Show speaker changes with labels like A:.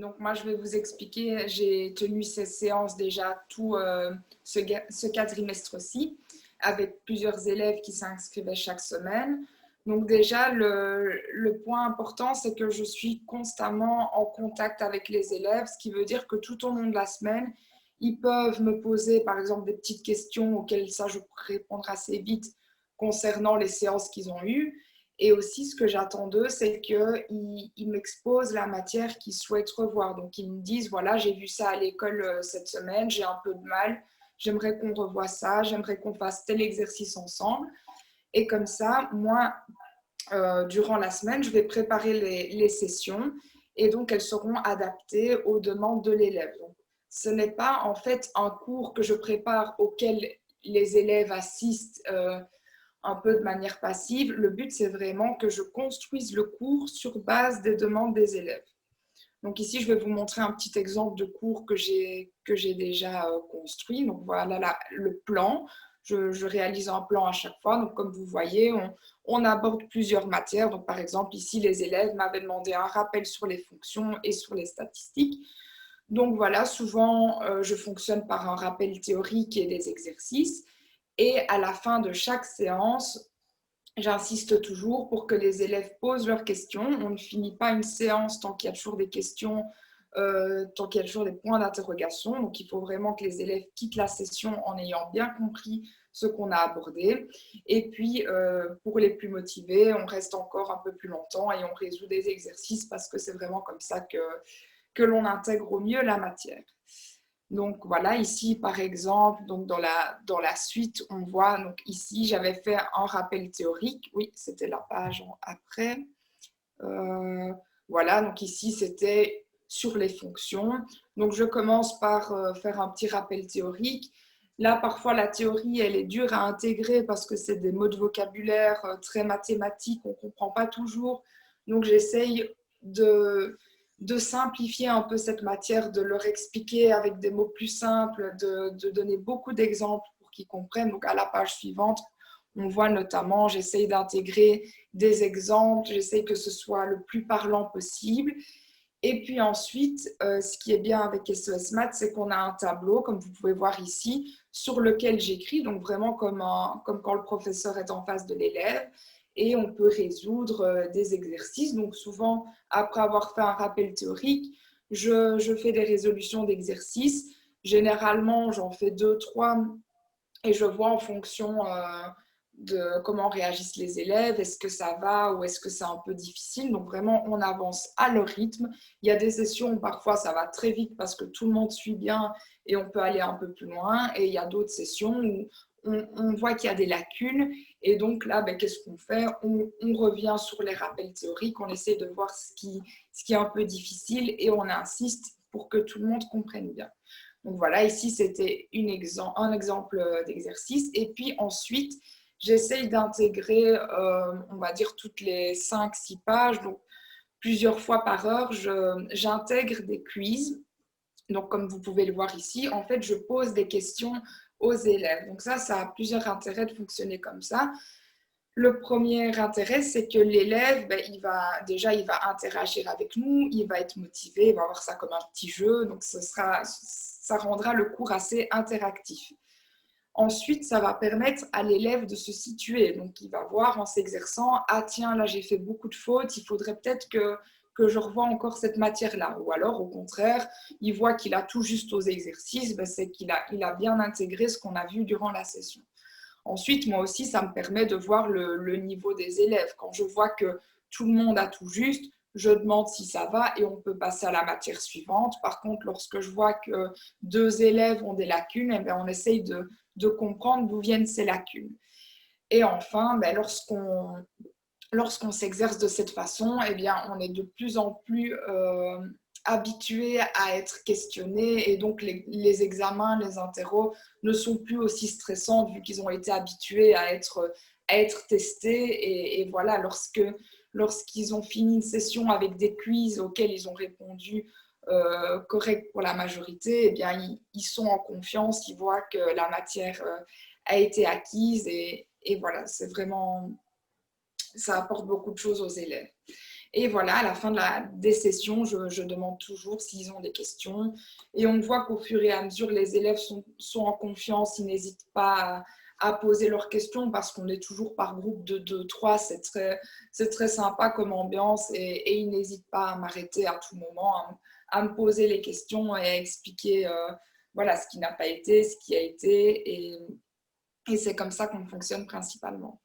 A: donc moi je vais vous expliquer, j'ai tenu ces séances déjà tout ce quadrimestre-ci avec plusieurs élèves qui s'inscrivaient chaque semaine. Donc déjà, le point important, c'est que je suis constamment en contact avec les élèves, ce qui veut dire que tout au long de la semaine, ils peuvent me poser par exemple des petites questions auxquelles ça je pourrais répondre assez vite concernant les séances qu'ils ont eues. Et aussi, ce que j'attends d'eux, c'est qu'ils m'exposent la matière qu'ils souhaitent revoir. Donc, ils me disent, voilà, j'ai vu ça à l'école cette semaine, j'ai un peu de mal, j'aimerais qu'on revoie ça, j'aimerais qu'on fasse tel exercice ensemble. Et comme ça, moi, durant la semaine, je vais préparer les sessions et donc elles seront adaptées aux demandes de l'élève. Donc, ce n'est pas en fait un cours que je prépare auquel les élèves assistent un peu de manière passive. Le but, c'est vraiment que je construise le cours sur base des demandes des élèves. Donc ici, je vais vous montrer un petit exemple de cours que j'ai déjà construit. Donc voilà le plan. Je réalise un plan à chaque fois. Donc comme vous voyez, on aborde plusieurs matières. Donc par exemple, ici, les élèves m'avaient demandé un rappel sur les fonctions et sur les statistiques. Donc voilà, souvent, je fonctionne par un rappel théorique et des exercices. Et à la fin de chaque séance, j'insiste toujours pour que les élèves posent leurs questions. On ne finit pas une séance tant qu'il y a toujours des questions, tant qu'il y a toujours des points d'interrogation. Donc, il faut vraiment que les élèves quittent la session en ayant bien compris ce qu'on a abordé. Et puis, pour les plus motivés, on reste encore un peu plus longtemps et on résout des exercices parce que c'est vraiment comme ça que l'on intègre au mieux la matière. Donc voilà, ici par exemple, donc dans la suite, on voit, donc ici j'avais fait un rappel théorique, oui, c'était la page après. Voilà, donc ici c'était sur les fonctions. Donc je commence par faire un petit rappel théorique. Là, parfois, la théorie, elle est dure à intégrer parce que c'est des mots de vocabulaire très mathématiques, on ne comprend pas toujours. Donc j'essaye de, de simplifier un peu cette matière, de leur expliquer avec des mots plus simples, de donner beaucoup d'exemples pour qu'ils comprennent. Donc à la page suivante, on voit notamment, j'essaye d'intégrer des exemples, j'essaye que ce soit le plus parlant possible. Et puis ensuite, ce qui est bien avec SOS Maths, c'est qu'on a un tableau, comme vous pouvez voir ici, sur lequel j'écris, donc vraiment comme quand le professeur est en face de l'élève, et on peut résoudre des exercices. Donc souvent, après avoir fait un rappel théorique, je fais des résolutions d'exercices. Généralement, j'en fais 2, 3, et je vois en fonction de comment réagissent les élèves, est-ce que ça va ou est-ce que c'est un peu difficile. Donc vraiment, on avance à leur rythme. Il y a des sessions où parfois ça va très vite parce que tout le monde suit bien et on peut aller un peu plus loin. Et il y a d'autres sessions où on voit qu'il y a des lacunes. Et donc là, ben, qu'est-ce qu'on fait? On revient sur les rappels théoriques, on essaie de voir ce qui est un peu difficile et on insiste pour que tout le monde comprenne bien. Donc voilà, ici c'était un exemple d'exercice. Et puis ensuite, j'essaye d'intégrer, on va dire, toutes les 5-6 pages, donc plusieurs fois par heure, j'intègre des quiz. Donc comme vous pouvez le voir ici, en fait, je pose des questions aux élèves. Donc ça a plusieurs intérêts de fonctionner comme ça. Le premier intérêt, c'est que l'élève, ben, il va interagir avec nous, il va être motivé, il va voir ça comme un petit jeu, donc ça rendra le cours assez interactif. Ensuite, ça va permettre à l'élève de se situer. Donc, il va voir en s'exerçant, ah tiens, là j'ai fait beaucoup de fautes, il faudrait peut-être que je revoie encore cette matière-là. Ou alors, au contraire, il voit qu'il a tout juste aux exercices, ben, c'est qu'il a bien intégré ce qu'on a vu durant la session. Ensuite, moi aussi, ça me permet de voir le niveau des élèves. Quand je vois que tout le monde a tout juste, je demande si ça va et on peut passer à la matière suivante. Par contre, lorsque je vois que 2 élèves ont des lacunes, eh bien, on essaye de comprendre d'où viennent ces lacunes. Et enfin, ben, lorsqu'on s'exerce de cette façon, eh bien, on est de plus en plus habitué à être questionné et donc les examens, les interros ne sont plus aussi stressants vu qu'ils ont été habitués à être testés et voilà, lorsqu'ils ont fini une session avec des quiz auxquels ils ont répondu correct pour la majorité, eh bien, ils sont en confiance, ils voient que la matière a été acquise et voilà, c'est vraiment, ça apporte beaucoup de choses aux élèves. Et voilà, à la fin des sessions, je demande toujours s'ils ont des questions. Et on voit qu'au fur et à mesure, les élèves sont en confiance, ils n'hésitent pas à poser leurs questions parce qu'on est toujours par groupe de 2, 3. C'est très sympa comme ambiance et ils n'hésitent pas à m'arrêter à tout moment, à me poser les questions et à expliquer voilà, ce qui n'a pas été, ce qui a été. Et c'est comme ça qu'on fonctionne principalement.